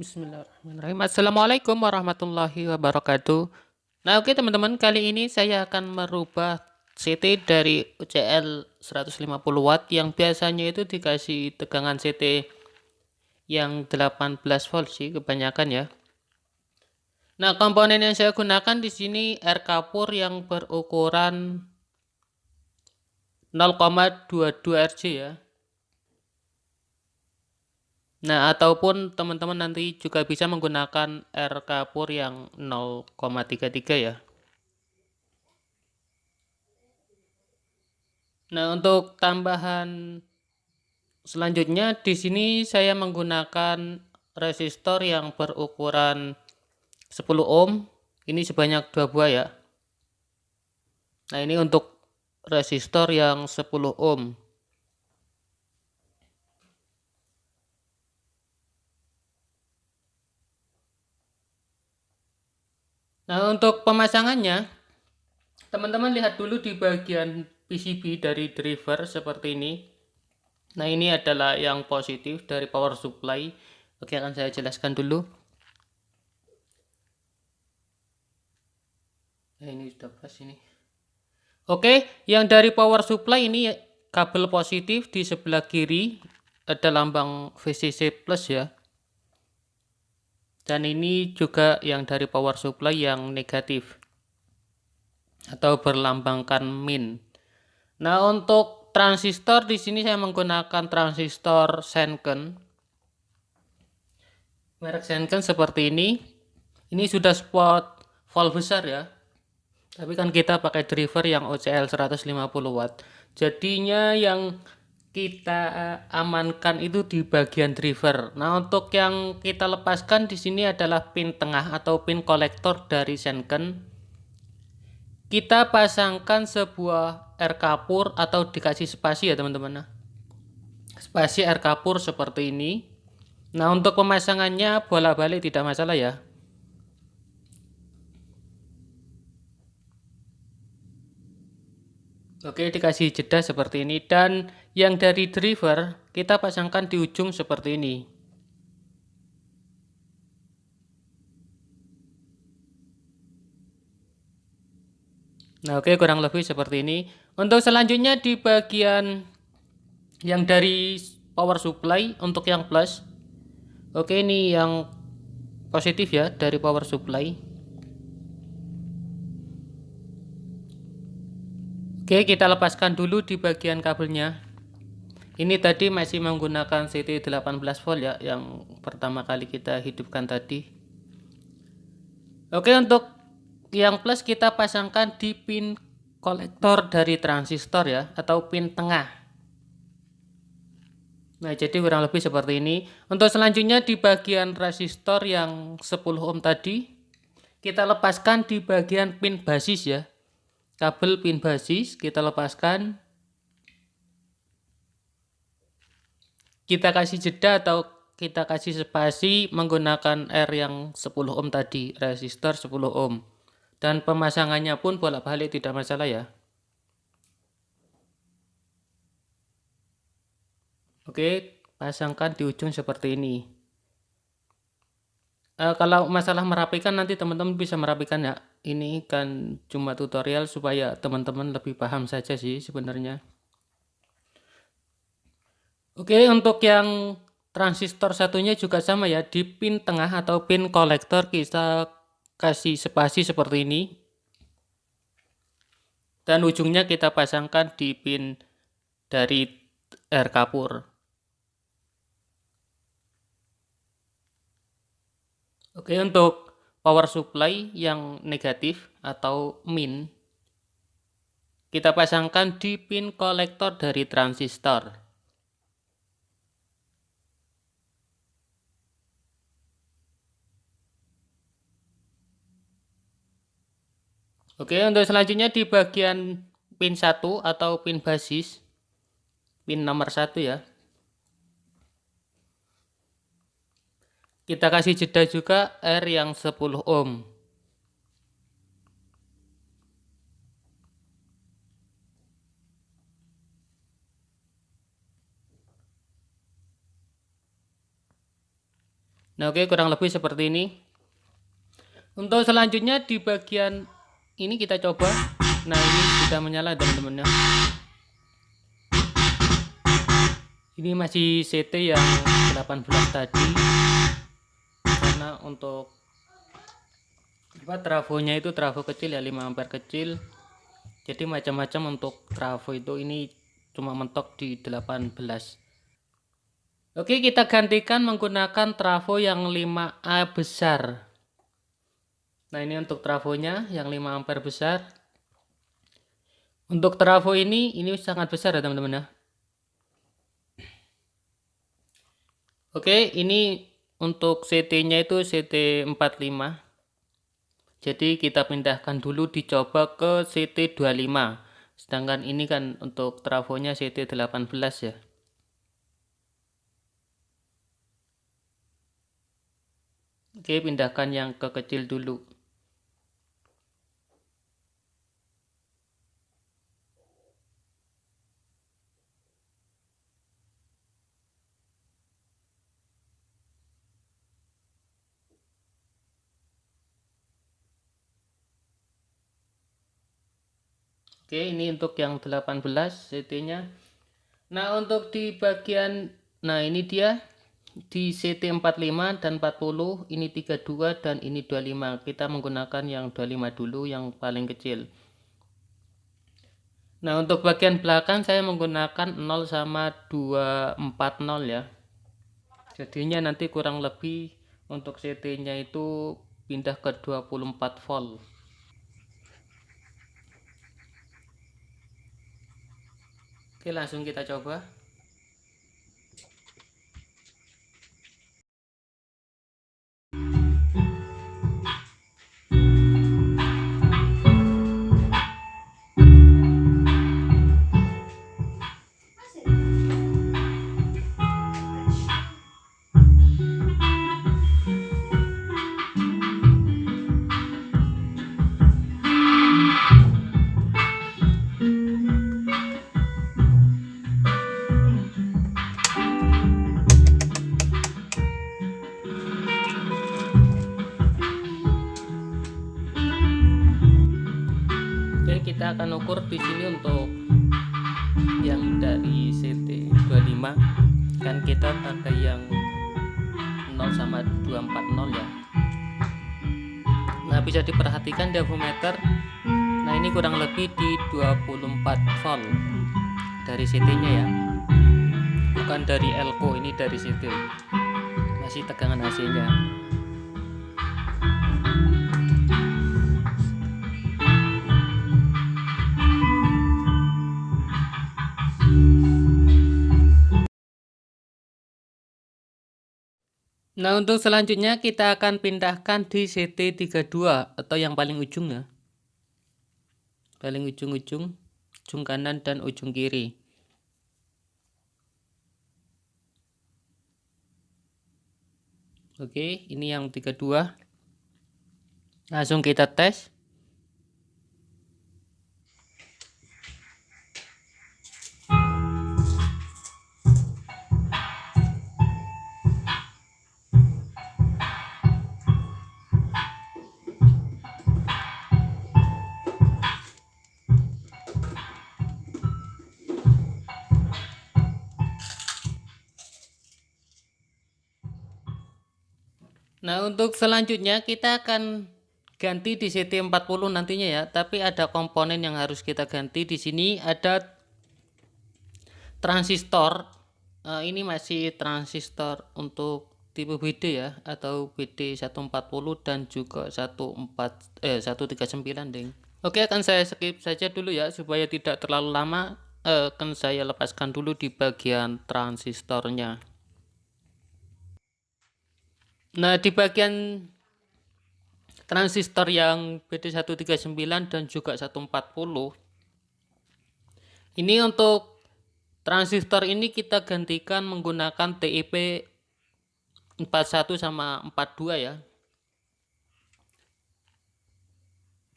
Bismillahirrahmanirrahim. Assalamualaikum warahmatullahi wabarakatuh. Nah, oke teman-teman, kali ini saya akan merubah CT dari UCL 150 watt yang biasanya itu dikasih tegangan CT yang 18 volt sih kebanyakan ya. Nah, komponen yang saya gunakan di sini air kapur yang berukuran 0,22 Rj ya. Nah, ataupun teman-teman nanti juga bisa menggunakan air kapur yang 0,33 ya. Nah, untuk tambahan selanjutnya di sini saya menggunakan resistor yang berukuran 10 ohm. Ini sebanyak 2 buah ya. Nah, ini untuk resistor yang 10 ohm. Nah, untuk pemasangannya, teman-teman lihat dulu di bagian PCB dari driver seperti ini. Nah, ini adalah yang positif dari power supply. Oke, akan saya jelaskan dulu. Nah, ini sudah pas ini. Oke, yang dari power supply ini kabel positif di sebelah kiri ada lambang VCC plus ya. Dan ini juga yang dari power supply yang negatif atau berlambangkan min. Nah, untuk transistor di sini saya menggunakan transistor Senken. Merek Senken seperti ini. Ini sudah support volt besar ya. Tapi kan kita pakai driver yang OCL 150 watt. Jadinya yang kita amankan itu di bagian driver. Nah, untuk yang kita lepaskan di sini adalah pin tengah atau pin kolektor dari Senken. Kita pasangkan sebuah air kapur atau dikasih spasi ya teman-teman. Nah, spasi air kapur seperti ini. Nah, untuk pemasangannya bolak-balik tidak masalah ya. Oke, dikasih jeda seperti ini. Dan yang dari driver kita pasangkan di ujung seperti ini. Nah, oke, kurang lebih seperti ini. Untuk selanjutnya di bagian yang dari power supply untuk yang plus. Oke, ini yang positif ya dari power supply. Oke, kita lepaskan dulu di bagian kabelnya. Ini tadi masih menggunakan CT 18 volt ya, yang pertama kali kita hidupkan tadi. Oke, untuk yang plus kita pasangkan di pin kolektor dari transistor ya, atau pin tengah. Nah, jadi kurang lebih seperti ini. Untuk selanjutnya di bagian resistor yang 10 ohm tadi, kita lepaskan di bagian pin basis ya. Kabel pin basis kita lepaskan. Kita kasih jeda atau kita kasih spasi menggunakan R yang 10 ohm tadi, resistor 10 ohm. Dan pemasangannya pun bolak-balik tidak masalah ya. Oke, pasangkan di ujung seperti ini. Kalau masalah merapikan nanti teman-teman bisa merapikan ya. Ini kan cuma tutorial supaya teman-teman lebih paham saja sih sebenarnya. Oke, untuk yang transistor satunya juga sama ya. Di pin tengah atau pin kolektor kita kasih spasi seperti ini. Dan ujungnya kita pasangkan di pin dari air kapur. Oke, untuk power supply yang negatif atau min, kita pasangkan di pin kolektor dari transistor. Oke, untuk selanjutnya di bagian pin 1 atau pin basis, pin nomor 1 ya. Kita kasih jeda juga R yang 10 ohm. Nah, oke, kurang lebih seperti ini. Untuk selanjutnya di bagian ini kita coba. Nah, ini sudah menyala teman-teman ya. Ini masih CT yang 18 tadi, karena untuk trafonya itu trafo kecil ya, 5 ampere kecil. Jadi macam-macam untuk trafo itu, ini cuma mentok di 18. Oke, kita gantikan menggunakan trafo yang 5A besar. Nah, ini untuk trafonya yang 5 ampere besar. Untuk trafo ini sangat besar ya teman-teman ya. Oke, ini untuk CT-nya itu CT45. Jadi kita pindahkan dulu, dicoba ke CT25. Sedangkan ini kan untuk trafonya CT18 ya. Oke, pindahkan yang ke kecil dulu. Oke, ini untuk yang 18 CT-nya. Nah, untuk di bagian, nah ini dia di CT45 dan 40, ini 32 dan ini 25. Kita menggunakan yang 25 dulu, yang paling kecil. Nah, untuk bagian belakang saya menggunakan 0 sama 240 ya. Jadinya nanti kurang lebih untuk CT-nya itu pindah ke 24 volt. Oke, langsung kita coba. Oke, kita akan ukur di sini untuk yang dari CT25 kan kita pakai yang 0 sama 240 ya. Nah, bisa diperhatikan di avometer. Nah, ini kurang lebih di 24 volt dari CT-nya ya. Bukan dari elko, ini dari CT. Masih tegangan AC-nya. Nah, untuk selanjutnya kita akan pindahkan di CT32 atau yang paling ujung ya. Paling ujung kanan dan ujung kiri. Oke, ini yang 32. Langsung kita tes. Nah, untuk selanjutnya kita akan ganti di CT40 nantinya ya, tapi ada komponen yang harus kita ganti. Di sini ada transistor. Ini masih transistor untuk tipe BD ya, atau BD140 dan juga 139 ding. Oke, akan saya skip saja dulu ya supaya tidak terlalu lama. Akan saya lepaskan dulu di bagian transistornya. Nah, di bagian transistor yang BD139 dan juga 140, ini untuk transistor ini kita gantikan menggunakan TIP 41 sama 42 ya.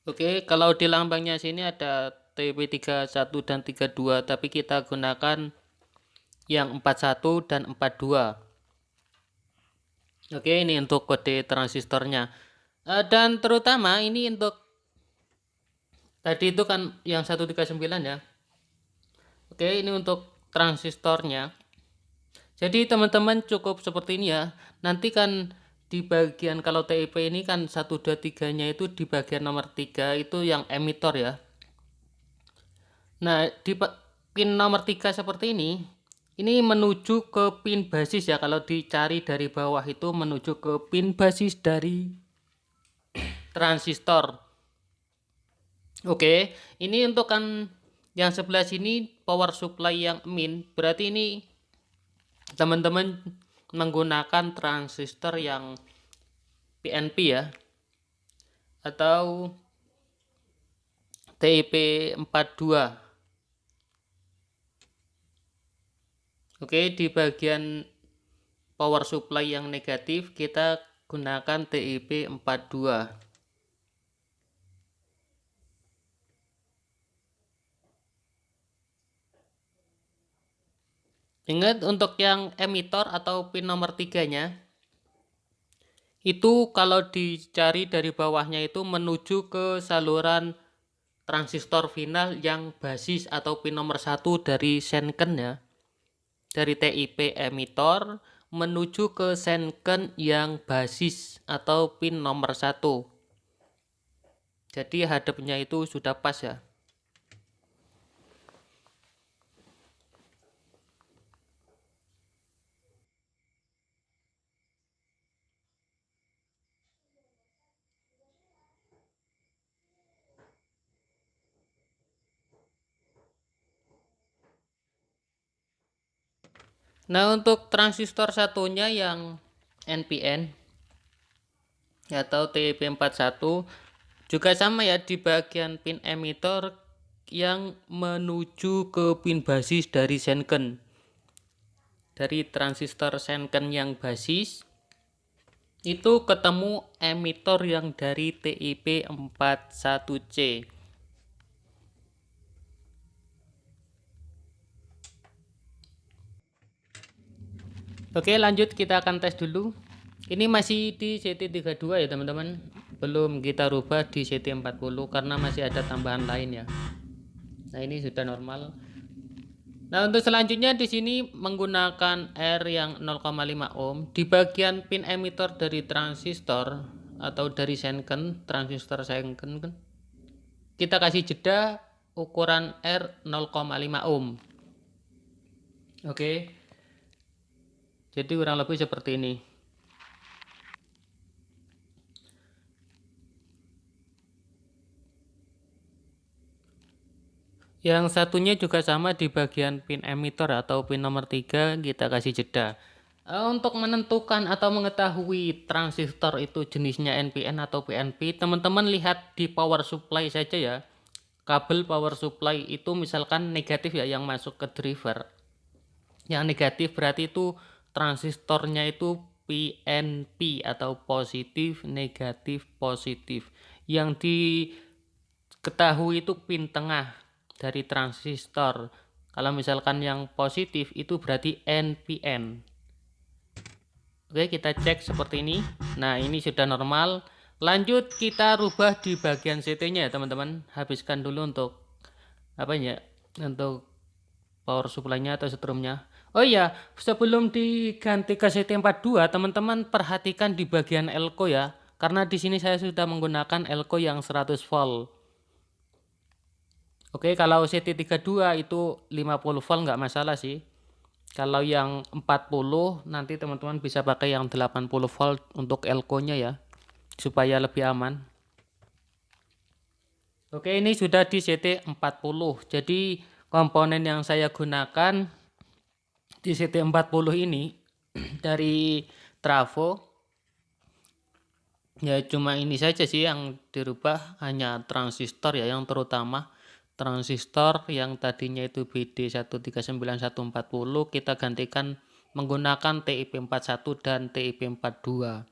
Oke, kalau di lambangnya sini ada TIP 31 dan 32, tapi kita gunakan yang 41 dan 42. Oke, ini untuk kode transistornya. Dan terutama ini untuk tadi itu kan yang 139 ya. Oke, ini untuk transistornya. Jadi teman-teman cukup seperti ini ya. Nanti kan di bagian kalau TIP ini kan 123-nya itu di bagian nomor 3 itu yang emitor ya. Nah, di pin nomor 3 seperti ini menuju ke pin basis ya. Kalau dicari dari bawah itu menuju ke pin basis dari transistor. Oke, ini untuk kan yang sebelah sini power supply yang min, berarti ini teman-teman menggunakan transistor yang PNP ya, atau TIP 42. Oke, di bagian power supply yang negatif kita gunakan TIP 42. Ingat untuk yang emitor atau pin nomor 3-nya itu kalau dicari dari bawahnya itu menuju ke saluran transistor final yang basis atau pin nomor 1 dari senken ya. Dari TIP emitor menuju ke senken yang basis atau pin nomor 1. Jadi hadapnya itu sudah pas ya. Nah, untuk transistor satunya yang NPN atau TIP41 juga sama ya, di bagian pin emitor yang menuju ke pin basis dari senken. Dari transistor senken yang basis itu ketemu emitor yang dari TIP41C. Oke, lanjut kita akan tes dulu. Ini masih di CT32 ya teman-teman. Belum kita rubah di CT40 karena masih ada tambahan lain ya. Nah, ini sudah normal. Nah, untuk selanjutnya di sini menggunakan R yang 0,5 ohm di bagian pin emitor dari transistor atau dari senken, transistor senken kan. Kita kasih jeda ukuran R 0,5 ohm. Oke. Jadi kurang lebih seperti ini. Yang satunya juga sama di bagian pin emitor atau pin nomor 3 kita kasih jeda. Untuk menentukan atau mengetahui transistor itu jenisnya NPN atau PNP, teman-teman lihat di power supply saja ya. Kabel power supply itu misalkan negatif ya yang masuk ke driver. Yang negatif berarti itu transistornya itu PNP atau positif, negatif, positif. Yang diketahui itu pin tengah dari transistor. Kalau misalkan yang positif itu berarti NPN. Oke, kita cek seperti ini. Nah, ini sudah normal. Lanjut kita rubah di bagian CT-nya ya, teman-teman. Habiskan dulu untuk apa ya? Untuk power supply-nya atau setrumnya. Oh iya, sebelum diganti ke CT42, teman-teman perhatikan di bagian elko ya. Karena di sini saya sudah menggunakan elko yang 100 volt. Oke, kalau CT32 itu 50 volt nggak masalah sih. Kalau yang 40 nanti teman-teman bisa pakai yang 80 volt untuk elko-nya ya, supaya lebih aman. Oke, ini sudah di CT40. Jadi komponen yang saya gunakan di CT40 ini dari trafo ya cuma ini saja sih yang dirubah, hanya transistor ya, yang terutama transistor yang tadinya itu BD139140 kita gantikan menggunakan TIP41 dan TIP42.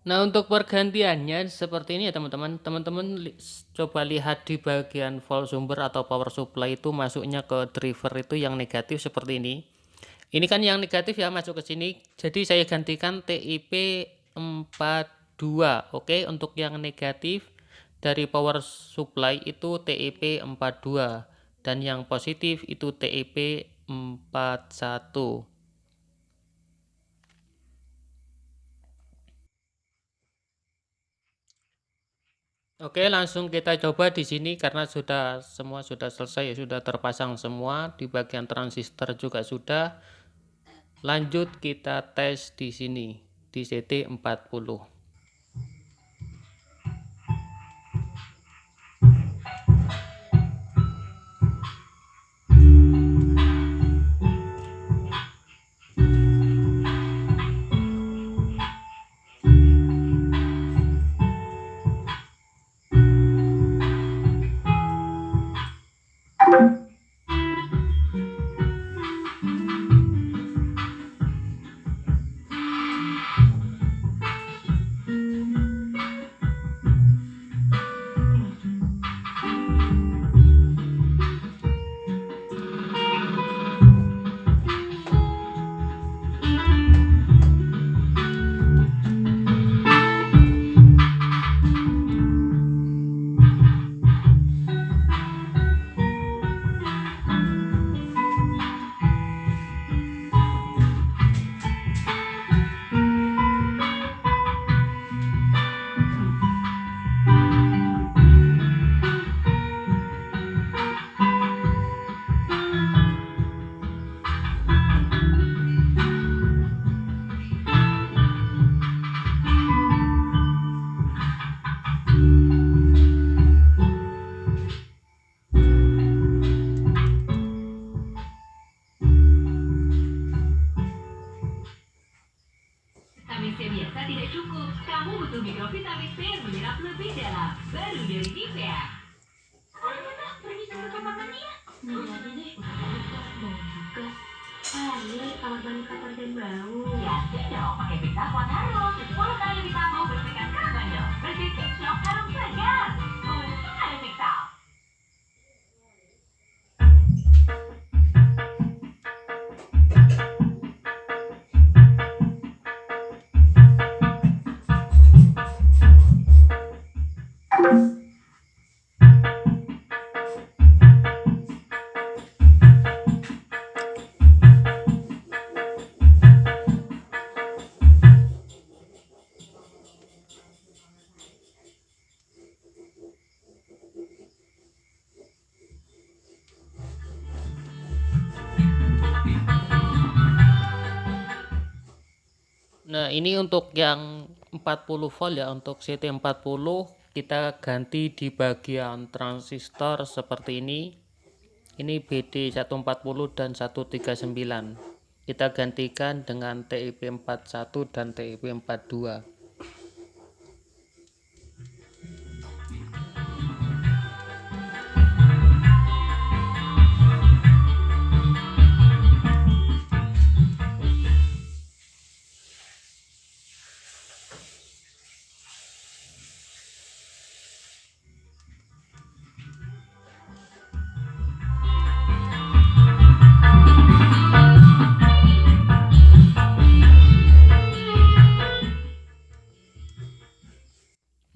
Nah, untuk pergantiannya seperti ini ya teman-teman. Teman-teman coba lihat di bagian volt sumber atau power supply itu masuknya ke driver itu yang negatif seperti ini. Ini kan yang negatif ya masuk ke sini. Jadi saya gantikan TIP 42. Oke, untuk yang negatif dari power supply itu TIP 42 dan yang positif itu TIP 41. Oke, langsung kita coba di sini karena semua sudah selesai, sudah terpasang semua, di bagian transistor juga sudah. Lanjut kita tes di sini di CT40. Vitamin C biasa tidak cukup. Kamu butuh mikrovitamin C yang menyerap lebih dalam. Baru dari Nivea. Ternyata pergi ke kamar mandi ya? Jadi deh, mau juga. Ayo, kamar mandi kotor dan bau. Ya, dong. Pakai Vitamin Harum. 10 kali Vitamin bersihkan karbon dong. Bersih kinclong harum segar. Untung ada Vitamin. Nah, ini untuk yang 40 volt ya, untuk CT40 kita ganti di bagian transistor seperti ini. Ini BD140 dan 139. Kita gantikan dengan TIP41 dan TIP42.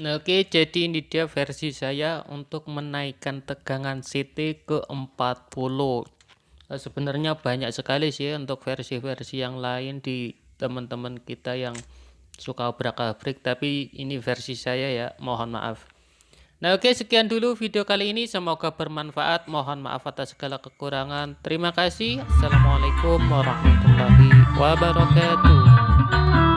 Nah, oke, jadi ini dia versi saya untuk menaikkan tegangan CT ke 40. Sebenarnya banyak sekali sih untuk versi-versi yang lain di teman-teman kita yang suka obrak-abrik, tapi ini versi saya ya, mohon maaf. Nah, oke, sekian dulu video kali ini, semoga bermanfaat. Mohon maaf atas segala kekurangan. Terima kasih. Assalamualaikum warahmatullahi wabarakatuh.